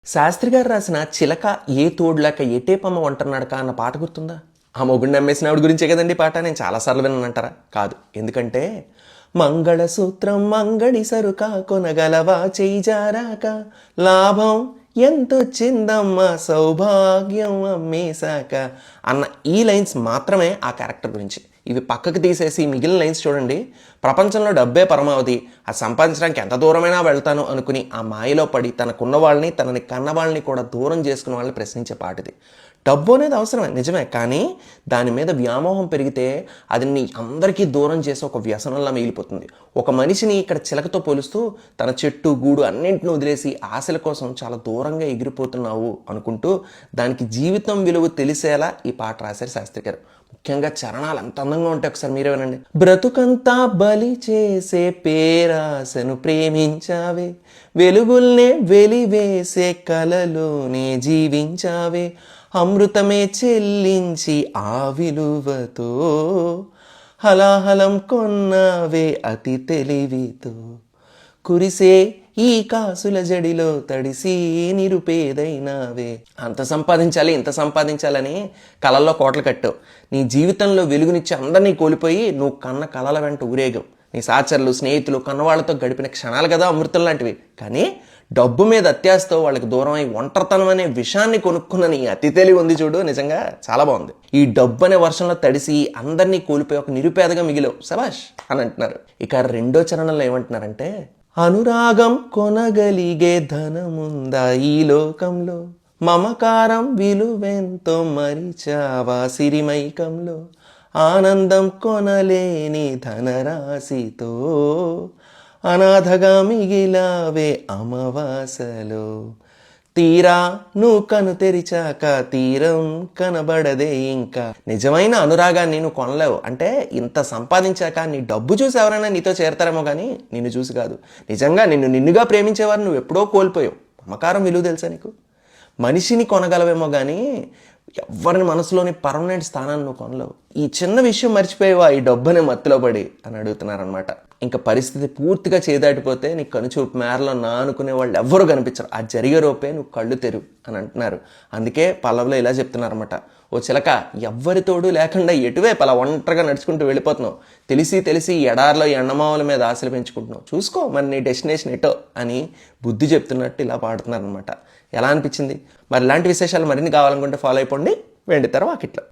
శాస్త్రి గారు రాసిన 'చిలక ఏ తోడులేక ఎటేపమ్మ ఒంటరినడక' అన్న పాట గుర్తుందా? ఆ మొగుడిని నమ్మేసిన ఆవిడ గురించే కదండి పాట. నేను చాలాసార్లు విన్నానంటారా? కాదు. ఎందుకంటే మంగళసూత్రం మంగళి సరుక కొనగలవా చేయి జారాక లాభం ఎంతొచ్చిందమ్మా సౌభాగ్యం అమ్మేశాక అన్న ఈ లైన్స్ మాత్రమే ఆ క్యారెక్టర్ గురించి. ఇవి పక్కకు తీసేసి మిగిలిన లైన్స్ చూడండి. ప్రపంచంలో డబ్బే పరమావధి, అది సంపాదించడానికి ఎంత దూరమైనా వెళ్తాను అనుకుని ఆ మాయలో పడి తనకున్న వాళ్ళని తనని కన్న వాళ్ళని కూడా దూరం చేసుకున్న వాళ్ళని ప్రశ్నించే పాటిది. డబ్బు అనేది అవసరమే నిజమే, కానీ దాని మీద వ్యామోహం పెరిగితే అది నీ అందరికీ దూరం చేసి ఒక వ్యసనంలా మిగిలిపోతుంది. ఒక మనిషిని ఇక్కడ చిలకతో పోలుస్తూ తన చెట్టు గూడు అన్నింటిని వదిలేసి ఆశల కోసం చాలా దూరంగా ఎగిరిపోతున్నావు అనుకుంటూ దానికి జీవితం విలువ తెలిసేలా ఈ పాట రాశారు శాస్త్రి గారు. ముఖ్యంగా చరణాలు ఎంత అందంగా ఉంటాయి, ఒకసారి మీరే వినండి. బ్రతుకంతా బలి చేసే పేరాశను ప్రేమించావే, వెలుగుల్నే వెలివేసే కలలోనే జీవించావే, అమృతమే చెల్లించి ఆ విలువతో హలాహలం కొన్నావే అతి తెలివితో, కురిసే ఈ కాసుల జడిలో తడిసి నిరుపేదైనావే. అంత సంపాదించాలి ఇంత సంపాదించాలని కళల్లో కోటలు కట్టావు. నీ జీవితంలో వెలుగునిచ్చి అందరినీ కోల్పోయి నువ్వు కన్న కళల వెంట ఊరేగావు. నీ సహచరులు స్నేహితులు కన్నవాళ్లతో గడిపిన క్షణాలు కదా అమృతం లాంటివి. కానీ డబ్బు మీద అత్యాశతో వాళ్ళకి దూరం అయి ఒంటరితనం అనే విషయాన్ని కొనుక్కున్న నీ అతి తెలివి ఉంది చూడు, నిజంగా చాలా బాగుంది. ఈ డబ్బు అనే వర్షంలో తడిసి అందరినీ కోల్పోయి ఒక నిరుపేదగా మిగిలావు, శభాష్ అని అంటున్నారు. ఇక రెండో చరణంలో ఏమంటున్నారంటే, అనురాగం కొనగలిగే ధనముందా ఈ లోకంలో, మమకారం విలువెంతో మరిచావా సిరిమైకంలో, ఆనందం కొనలేని ధనరాశితో అనాథగా మిగిలావే అమావాసలో, తీరా నువ్వు కను తెరిచాక తీరం కనబడదే ఇంకా. నిజమైన అనురాగాన్ని నువ్వు కొనలేవు. అంటే ఇంత సంపాదించాక నీ డబ్బు చూసి ఎవరైనా నీతో చేరతారేమో కానీ నిన్ను చూసి కాదు. నిజంగా నిన్నుగా ప్రేమించేవారు నువ్వు ఎప్పుడో కోల్పోయావు. మమకారం విలువ తెలుసా నీకు? మనిషిని కొనగలవేమో కానీ ఎవరిని మనసులోని పర్మనెంట్ స్థానాన్ని నువ్వు కొనలేవు. ఈ చిన్న విషయం మర్చిపోయావా ఈ డబ్బునే మత్తులో పడి అని అడుగుతున్నారనమాట. ఇంకా పరిస్థితి పూర్తిగా చేదాటిపోతే నీ కనుచూపు మేరలో నా అనుకునే వాళ్ళు ఎవ్వరూ కనిపించరు. ఆ జరిగే రూపే నువ్వు కళ్ళు తెరువు అని అంటున్నారు. అందుకే పల్లవిలో ఇలా చెప్తున్నారనమాట, ఓ చిలక ఎవ్వరి తోడు లేకుండా ఎటువైపు అలా ఒంటరిగా నడుచుకుంటూ వెళ్ళిపోతున్నావు, తెలిసి ఎడారిలో ఎండమావుల మీద ఆశలు పెంచుకుంటున్నావు, చూసుకో మరి నీ డెస్టినేషన్ ఎటో అని బుద్ధి చెప్తున్నట్టు ఇలా పాడుతున్నారనమాట. ఎలా అనిపించింది? మరి ఇలాంటి విశేషాలు మరిన్ని కావాలనుకుంటే ఫాలో అయిపోండి వెండితెర వాకిట్లో.